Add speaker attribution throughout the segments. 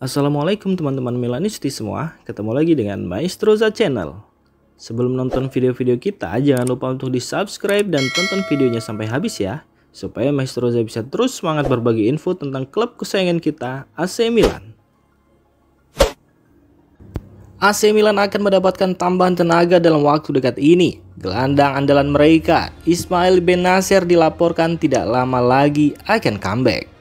Speaker 1: Assalamualaikum teman-teman Milanisti semua, ketemu lagi dengan Maestroza Channel. Sebelum nonton video-video kita, jangan lupa untuk di subscribe dan tonton videonya sampai habis ya, supaya Maestroza bisa terus semangat berbagi info tentang klub kesayangan kita, AC Milan. AC Milan akan mendapatkan tambahan tenaga dalam waktu dekat ini. Gelandang andalan mereka, Ismail Bennacer, dilaporkan tidak lama lagi akan comeback.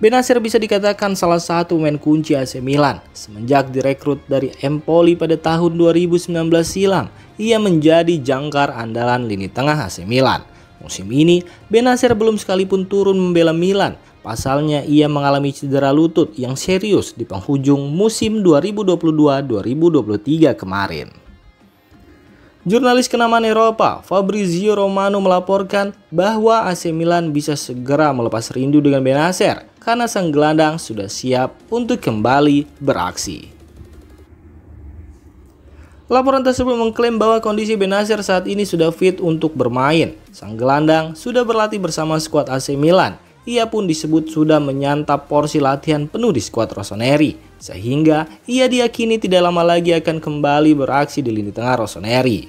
Speaker 1: Bennacer bisa dikatakan salah satu pemain kunci AC Milan. Semenjak direkrut dari Empoli pada tahun 2019 silam, ia menjadi jangkar andalan lini tengah AC Milan. Musim ini, Bennacer belum sekalipun turun membela Milan. Pasalnya, ia mengalami cedera lutut yang serius di penghujung musim 2022-2023 kemarin. Jurnalis kenamaan Eropa, Fabrizio Romano, melaporkan bahwa AC Milan bisa segera melepas rindu dengan Bennacer karena sang gelandang sudah siap untuk kembali beraksi. Laporan tersebut mengklaim bahwa kondisi Bennacer saat ini sudah fit untuk bermain. Sang gelandang sudah berlatih bersama skuad AC Milan. Ia pun disebut sudah menyantap porsi latihan penuh di skuad Rossoneri, sehingga ia diyakini tidak lama lagi akan kembali beraksi di lini tengah Rossoneri.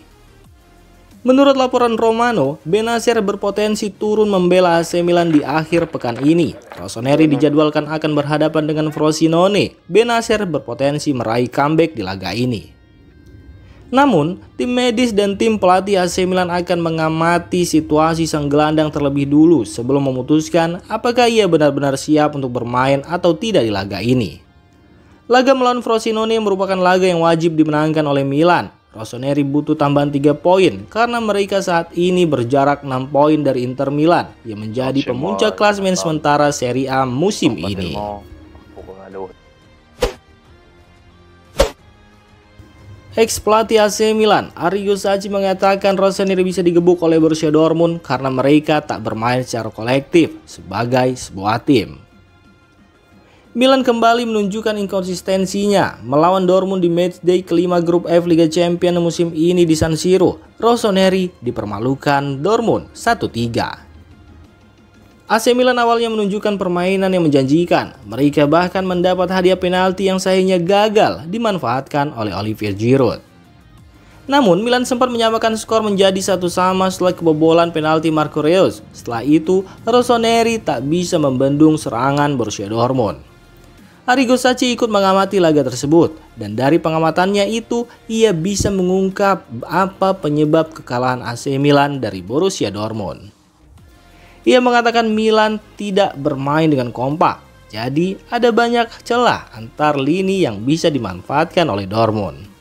Speaker 1: Menurut laporan Romano, Bennacer berpotensi turun membela AC Milan di akhir pekan ini. Rossoneri dijadwalkan akan berhadapan dengan Frosinone. Bennacer berpotensi meraih comeback di laga ini. Namun, tim medis dan tim pelatih AC Milan akan mengamati situasi sang gelandang terlebih dulu sebelum memutuskan apakah ia benar-benar siap untuk bermain atau tidak di laga ini. Laga melawan Frosinone merupakan laga yang wajib dimenangkan oleh Milan. Rossoneri butuh tambahan 3 poin karena mereka saat ini berjarak 6 poin dari Inter Milan yang menjadi pemuncak klasemen sementara Serie A musim ini. Ex-pelatih AC Milan, Arrigo Sacchi, mengatakan Rossoneri bisa digebuk oleh Borussia Dortmund karena mereka tak bermain secara kolektif sebagai sebuah tim. Milan kembali menunjukkan inkonsistensinya melawan Dortmund di matchday kelima grup F Liga Champions musim ini di San Siro. Rossoneri dipermalukan Dortmund 1-3. AC Milan awalnya menunjukkan permainan yang menjanjikan. Mereka bahkan mendapat hadiah penalti yang sayangnya gagal dimanfaatkan oleh Olivier Giroud. Namun Milan sempat menyamakan skor menjadi 1-1 setelah kebobolan penalti Marco Reus. Setelah itu, Rossoneri tak bisa membendung serangan Borussia Dortmund. Arrigo Sacchi ikut mengamati laga tersebut, dan dari pengamatannya itu ia bisa mengungkap apa penyebab kekalahan AC Milan dari Borussia Dortmund. Ia mengatakan Milan tidak bermain dengan kompak, jadi ada banyak celah antar lini yang bisa dimanfaatkan oleh Dortmund.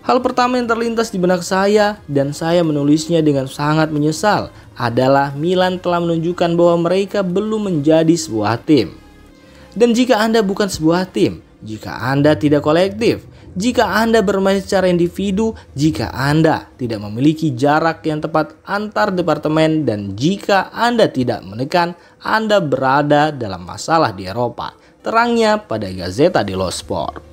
Speaker 1: Hal pertama yang terlintas di benak saya, dan saya menulisnya dengan sangat menyesal, adalah Milan telah menunjukkan bahwa mereka belum menjadi sebuah tim. Dan jika Anda bukan sebuah tim, jika Anda tidak kolektif, jika Anda bermain secara individu, jika Anda tidak memiliki jarak yang tepat antar departemen, dan jika Anda tidak menekan, Anda berada dalam masalah di Eropa. Terangnya pada Gazzetta dello Sport.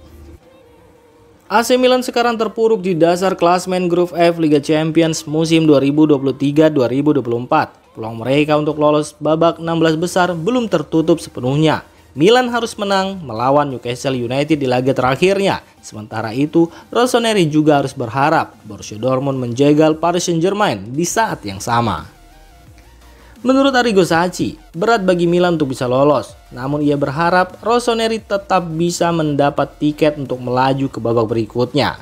Speaker 1: AC Milan sekarang terpuruk di dasar klasemen grup F Liga Champions musim 2023-2024. Peluang mereka untuk lolos babak 16 besar belum tertutup sepenuhnya. Milan harus menang melawan Newcastle United di laga terakhirnya. Sementara itu, Rossoneri juga harus berharap Borussia Dortmund menjegal Paris Saint-Germain di saat yang sama. Menurut Arrigo Sacchi, berat bagi Milan untuk bisa lolos. Namun ia berharap Rossoneri tetap bisa mendapat tiket untuk melaju ke babak berikutnya.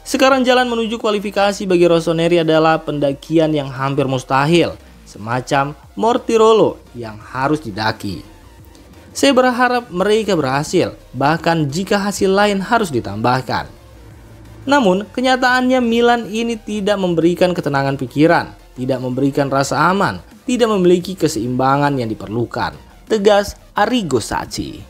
Speaker 1: Sekarang jalan menuju kualifikasi bagi Rossoneri adalah pendakian yang hampir mustahil, semacam Mortirolo yang harus didaki. Saya berharap mereka berhasil, bahkan jika hasil lain harus ditambahkan. Namun, kenyataannya Milan ini tidak memberikan ketenangan pikiran, tidak memberikan rasa aman, tidak memiliki keseimbangan yang diperlukan. Tegas Arrigo Sacchi.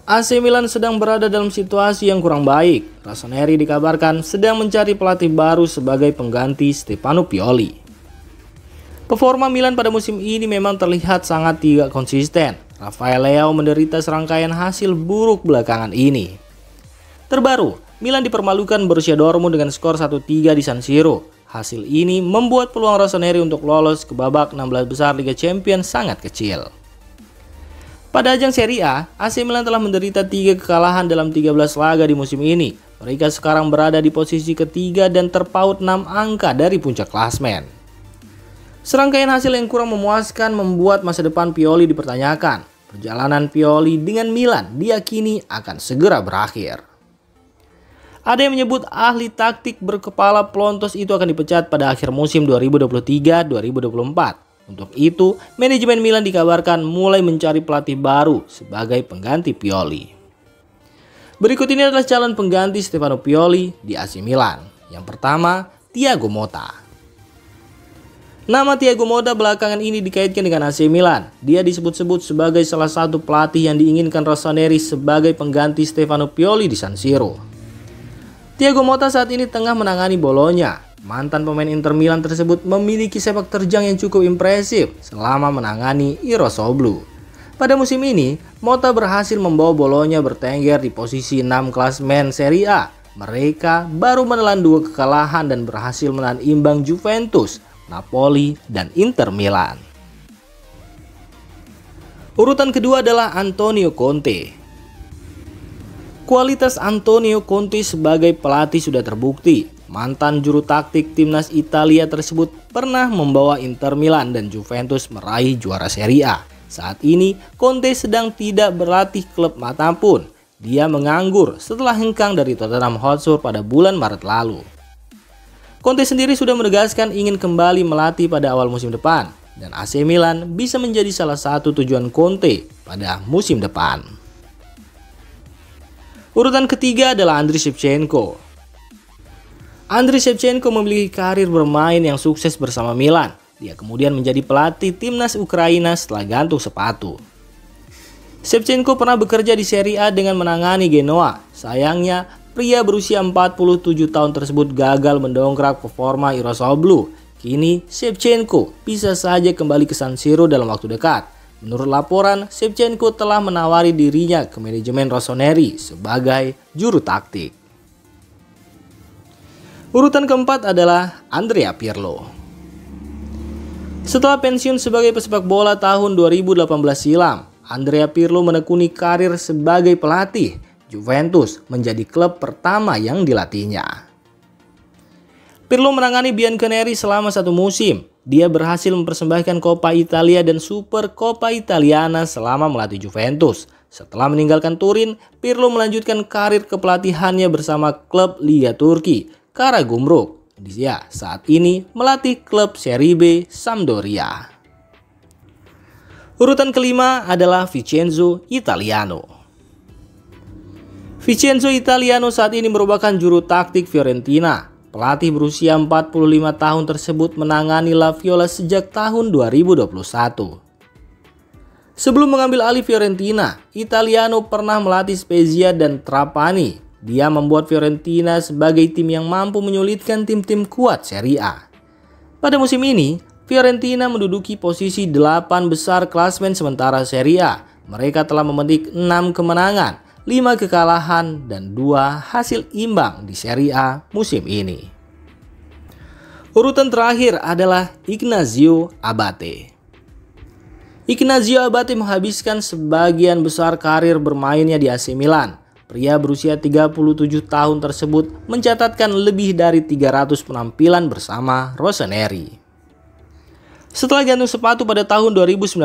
Speaker 1: AC Milan sedang berada dalam situasi yang kurang baik. Rossoneri dikabarkan sedang mencari pelatih baru sebagai pengganti Stefano Pioli. Performa Milan pada musim ini memang terlihat sangat tidak konsisten. Rafael Leao menderita serangkaian hasil buruk belakangan ini. Terbaru, Milan dipermalukan Borussia Dortmund dengan skor 1-3 di San Siro. Hasil ini membuat peluang Rossoneri untuk lolos ke babak 16 besar Liga Champions sangat kecil. Pada ajang Serie A, AC Milan telah menderita 3 kekalahan dalam 13 laga di musim ini. Mereka sekarang berada di posisi ketiga dan terpaut 6 angka dari puncak klasmen. Serangkaian hasil yang kurang memuaskan membuat masa depan Pioli dipertanyakan. Perjalanan Pioli dengan Milan diyakini akan segera berakhir. Ada yang menyebut ahli taktik berkepala pelontos itu akan dipecat pada akhir musim 2023-2024. Untuk itu, manajemen Milan dikabarkan mulai mencari pelatih baru sebagai pengganti Pioli. Berikut ini adalah calon pengganti Stefano Pioli di AC Milan. Yang pertama, Thiago Motta. Nama Thiago Motta belakangan ini dikaitkan dengan AC Milan. Dia disebut-sebut sebagai salah satu pelatih yang diinginkan Rossoneri sebagai pengganti Stefano Pioli di San Siro. Thiago Motta saat ini tengah menangani Bologna. Mantan pemain Inter Milan tersebut memiliki sepak terjang yang cukup impresif selama menangani Irosoblu. Pada musim ini, Motta berhasil membawa Bologna bertengger di posisi 6 klasmen Serie A. Mereka baru menelan 2 kekalahan dan berhasil menahan imbang Juventus, Napoli, dan Inter Milan. Urutan kedua adalah Antonio Conte. Kualitas Antonio Conte sebagai pelatih sudah terbukti. Mantan juru taktik timnas Italia tersebut pernah membawa Inter Milan dan Juventus meraih juara Serie A. Saat ini, Conte sedang tidak berlatih klub manapun. Dia menganggur setelah hengkang dari Tottenham Hotspur pada bulan Maret lalu. Conte sendiri sudah menegaskan ingin kembali melatih pada awal musim depan. Dan AC Milan bisa menjadi salah satu tujuan Conte pada musim depan. Urutan ketiga adalah Andriy Shevchenko. Andriy Shevchenko memiliki karir bermain yang sukses bersama Milan. Dia kemudian menjadi pelatih timnas Ukraina setelah gantung sepatu. Shevchenko pernah bekerja di Serie A dengan menangani Genoa. Sayangnya, pria berusia 47 tahun tersebut gagal mendongkrak performa Irosoblu. Kini, Shevchenko bisa saja kembali ke San Siro dalam waktu dekat. Menurut laporan, Shevchenko telah menawari dirinya ke manajemen Rossoneri sebagai juru taktik. Urutan keempat adalah Andrea Pirlo. Setelah pensiun sebagai pesepak bola tahun 2018 silam, Andrea Pirlo menekuni karir sebagai pelatih. Juventus menjadi klub pertama yang dilatihnya. Pirlo menangani Bianconeri selama 1 musim. Dia berhasil mempersembahkan Coppa Italia dan Super Coppa Italiana selama melatih Juventus. Setelah meninggalkan Turin, Pirlo melanjutkan karir kepelatihannya bersama klub Liga Turki, Karagümrük. Dia saat ini melatih klub Serie B Sampdoria. Urutan kelima adalah Vincenzo Italiano. Vincenzo Italiano saat ini merupakan juru taktik Fiorentina. Pelatih berusia 45 tahun tersebut menangani La Viola sejak tahun 2021. Sebelum mengambil alih Fiorentina, Italiano pernah melatih Spezia dan Trapani. Dia membuat Fiorentina sebagai tim yang mampu menyulitkan tim-tim kuat Serie A. Pada musim ini, Fiorentina menduduki posisi 8 besar klasmen sementara Serie A. Mereka telah memetik 6 kemenangan, 5 kekalahan, dan 2 hasil imbang di Serie A musim ini. Urutan terakhir adalah Ignazio Abate. Ignazio Abate menghabiskan sebagian besar karir bermainnya di AC Milan. Pria berusia 37 tahun tersebut mencatatkan lebih dari 300 penampilan bersama Rossoneri. Setelah gantung sepatu pada tahun 2019,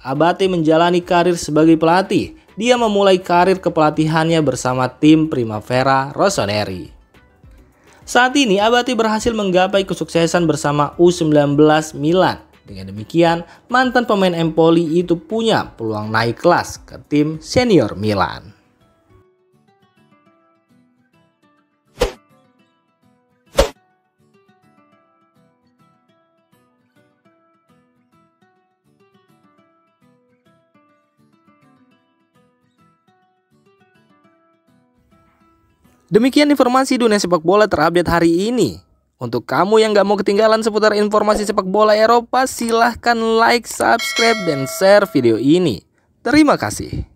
Speaker 1: Abate menjalani karir sebagai pelatih. Dia memulai karir kepelatihannya bersama tim Primavera Rossoneri. Saat ini Abate berhasil menggapai kesuksesan bersama U19 Milan. Dengan demikian, mantan pemain Empoli itu punya peluang naik kelas ke tim senior Milan. Demikian informasi dunia sepak bola terupdate hari ini. Untuk kamu yang gak mau ketinggalan seputar informasi sepak bola Eropa, silahkan like, subscribe, dan share video ini. Terima kasih.